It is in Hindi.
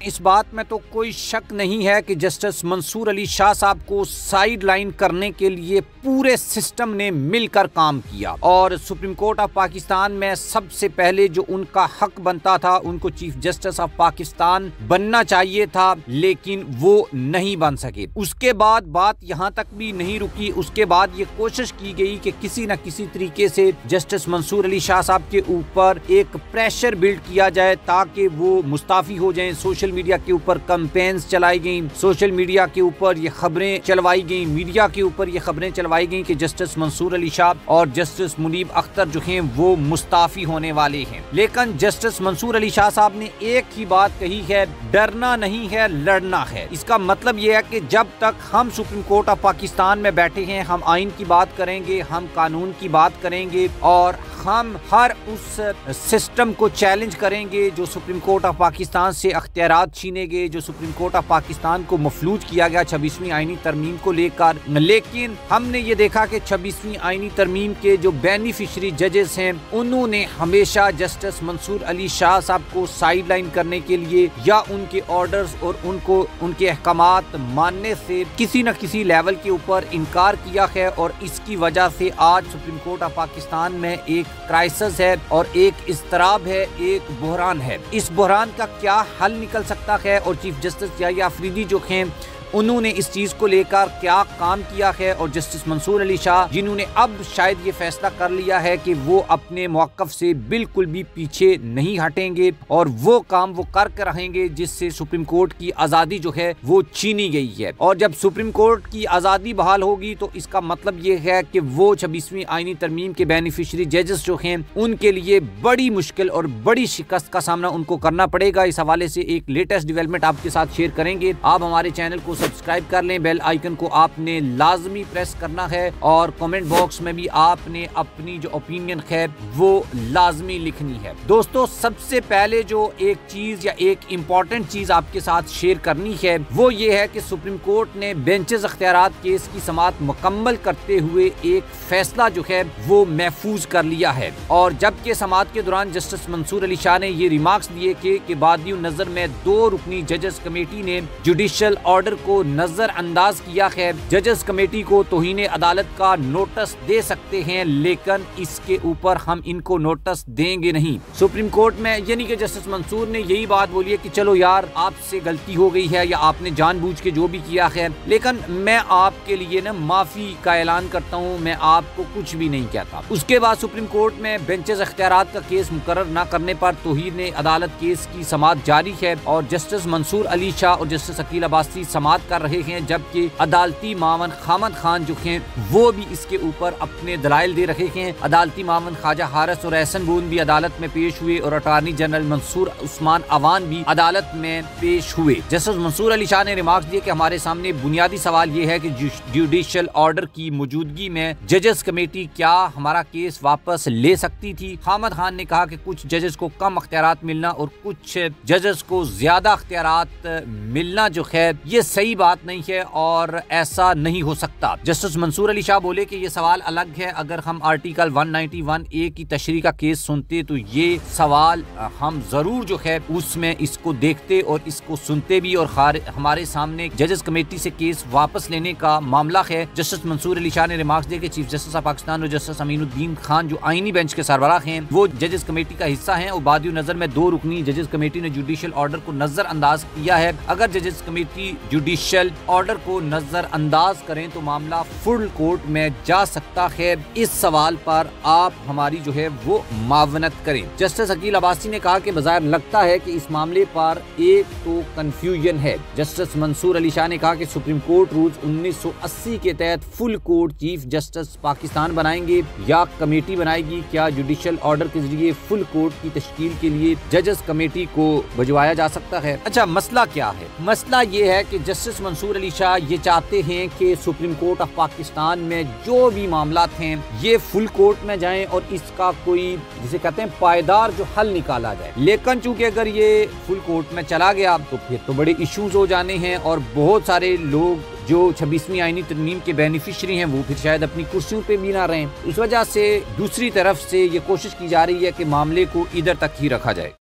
इस बात में तो कोई शक नहीं है कि जस्टिस मंसूर अली शाह साहब को साइड लाइन करने के लिए पूरे सिस्टम ने मिलकर काम किया और सुप्रीम कोर्ट ऑफ पाकिस्तान में सबसे पहले जो उनका हक बनता था, उनको चीफ जस्टिस ऑफ पाकिस्तान बनना चाहिए था, लेकिन वो नहीं बन सके। उसके बाद बात यहाँ तक भी नहीं रुकी। उसके बाद ये कोशिश की गई कि किसी न किसी तरीके से जस्टिस मंसूर अली शाह साहब के ऊपर एक प्रेशर बिल्ड किया जाए ताकि वो मुस्ताफी हो जाएं। सोशल मीडिया के ऊपर कैंपेन्स चलाई गई, सोशल मीडिया के ऊपर ये खबरें चलवाई गई, मीडिया के ऊपर ये खबरें चलवाई गई कि जस्टिस मंसूर अली शाह और जस्टिस मुनीब अख्तर जो हैं वो मुस्ताफी होने वाले हैं। लेकिन जस्टिस मंसूर अली शाह साहब ने एक ही बात कही है, डरना नहीं है, लड़ना है। इसका मतलब ये है कि जब तक हम सुप्रीम कोर्ट ऑफ पाकिस्तान में बैठे हैं, हम आइन की बात करेंगे, हम कानून की बात करेंगे और हम हर उस सिस्टम को चैलेंज करेंगे जो सुप्रीम कोर्ट ऑफ पाकिस्तान से अख्तियारात छीनेगे, जो सुप्रीम कोर्ट ऑफ पाकिस्तान को मफलूज किया गया 26वीं आईनी तरमीम को लेकर। लेकिन हमने ये देखा कि 26वीं आईनी तरमीम के जो बेनिफिशरी जजेस हैं, उन्होंने हमेशा जस्टिस मंसूर अली शाह साहब को साइड लाइन करने के लिए या उनके ऑर्डर्स और उनको उनके अहकामात मानने से किसी न किसी लेवल के ऊपर इनकार किया है और इसकी वजह से आज सुप्रीम कोर्ट ऑफ पाकिस्तान में एक क्राइसिस है और एक इस्तराब है, एक बहरान है। इस बहरान का क्या हल निकल सकता है और चीफ जस्टिस याहिया अफरीदी जो हैं उन्होंने इस चीज को लेकर क्या काम किया है और जस्टिस मंसूर अली शाह जिन्होंने अब शायद ये फैसला कर लिया है कि वो अपने मौक़िफ़ से बिल्कुल भी पीछे नहीं हटेंगे और वो काम वो करके रहेंगे जिससे सुप्रीम कोर्ट की आज़ादी जो है वो छीनी गई है। और जब सुप्रीम कोर्ट की आज़ादी बहाल होगी तो इसका मतलब ये है कि वो 26वीं आईनी तरमीम के बेनिफिशरी जजेस जो हैं उनके लिए बड़ी मुश्किल और बड़ी शिकस्त का सामना उनको करना पड़ेगा। इस हवाले से एक लेटेस्ट डेवलपमेंट आपके साथ शेयर करेंगे। आप हमारे चैनल को सब्सक्राइब कर लें, बेल आइकन को आपने लाजमी प्रेस करना है और कमेंट बॉक्स में भी आपने अपनी जो ओपिनियन है वो लाजमी लिखनी है। दोस्तों, सबसे पहले जो एक चीज या एक इम्पोर्टेंट चीज आपके साथ शेयर करनी है वो ये है कि सुप्रीम कोर्ट ने बेंचेस अख्तियारात केस की समाअत मुकम्मल करते हुए एक फैसला जो है वो महफूज कर लिया है। और जबकि समाअत के दौरान जस्टिस मंसूर अली शाह ने ये रिमार्क्स दिए कि बादियों नजर में 2 रुकनी जजेस कमेटी ने जुडिशियल ऑर्डर को नजरअंदाज किया है। जजेस कमेटी को तौहीन अदालत का नोटिस दे सकते हैं, लेकिन इसके ऊपर हम इनको नोटिस देंगे नहीं। सुप्रीम कोर्ट में यानी कि जस्टिस मंसूर ने यही बात बोली है कि चलो यार, आपसे गलती हो गई है या आपने जानबूझ के जो भी किया है, लेकिन मैं आपके लिए ना माफी का ऐलान करता हूँ, मैं आपको कुछ भी नहीं कहता। उसके बाद सुप्रीम कोर्ट में बेंचेस अख्तियारात का केस मुकर्रर न करने पर तौहीन अदालत केस की समाअत जारी है और जस्टिस मंसूर अली शाह और जस्टिस अकील अब्बासी समाअत कर रहे हैं, जबकि अदालती मामन खामद खान जो हैं वो भी इसके ऊपर अपने दलाइल दे रहे हैं। अदालती मामन ख्वाजा हारिस और एहसन बून भी अदालत में पेश हुए और अटॉर्नी जनरल मंसूर उस्मान अवान भी अदालत में पेश हुए। जस्टिस मंसूर अली शाह ने रिमार्क्स दिए कि हमारे सामने बुनियादी सवाल ये है कि जुडिशियल ऑर्डर की मौजूदगी में जजेस कमेटी क्या हमारा केस वापस ले सकती थी। खामद खान ने कहा कि कुछ जजेस को कम अख्तियारात मिलना और कुछ जजेस को ज्यादा अख्तियारात मिलना जो है ये सही बात नहीं है और ऐसा नहीं हो सकता। जस्टिस मंसूर अली शाह बोले कि ये सवाल अलग है, अगर हम आर्टिकल 191A की तशरीह का केस सुनते तो ये सवाल हम जरूर जो है उसमें इसको देखते और इसको सुनते भी और हमारे सामने जजेस कमेटी से केस वापस लेने का मामला है। जस्टिस मंसूर अली शाह ने रिमार्क्स दिए कि चीफ जस्टिस ऑफ पाकिस्तान और जस्टिस अमीनुद्दीन खान जो आईनी बेंच के सरबराह हैं वो जजेस कमेटी का हिस्सा हैं और बादियों नजर में 2 रुकनी जजेस कमेटी ने जुडिशियल ऑर्डर को नजरअंदाज किया है। अगर जजेस कमेटी जुडिशियल ऑर्डर को नजरअंदाज करें तो मामला फुल कोर्ट में जा सकता है। इस सवाल पर आप हमारी जो है वो मावनत करें। जस्टिस अकील अब्बासी ने कहा कि बाज़ाहिर लगता है कि इस मामले पर एक तो कंफ्यूजन है। जस्टिस मंसूर अली शाह ने कहा कि सुप्रीम कोर्ट रूल्स 1980 के तहत full court chief justice Pakistan बनाएंगे या कमेटी बनाएगी। क्या जुडिशियल ऑर्डर के जरिए फुल कोर्ट की तश्कील के लिए जजेस कमेटी को भिजवाया जा सकता है? अच्छा, मसला क्या है? मसला ये है कि जस्टिस मंसूर अली शाह ये चाहते हैं कि सुप्रीम कोर्ट ऑफ पाकिस्तान में जो भी मामला हैं ये फुल कोर्ट में जाएं और इसका कोई जिसे कहते हैं पायदार जो हल निकाला जाए। लेकिन चूंकि अगर ये फुल कोर्ट में चला गया तो फिर तो बड़े इश्यूज हो जाने हैं और बहुत सारे लोग जो 26वीं आईनी तरमीम के बेनिफिशरी हैं वो फिर शायद अपनी कुर्सियों पे भी ना रहें। इस वजह से दूसरी तरफ से ये कोशिश की जा रही है कि मामले को इधर तक ही रखा जाए।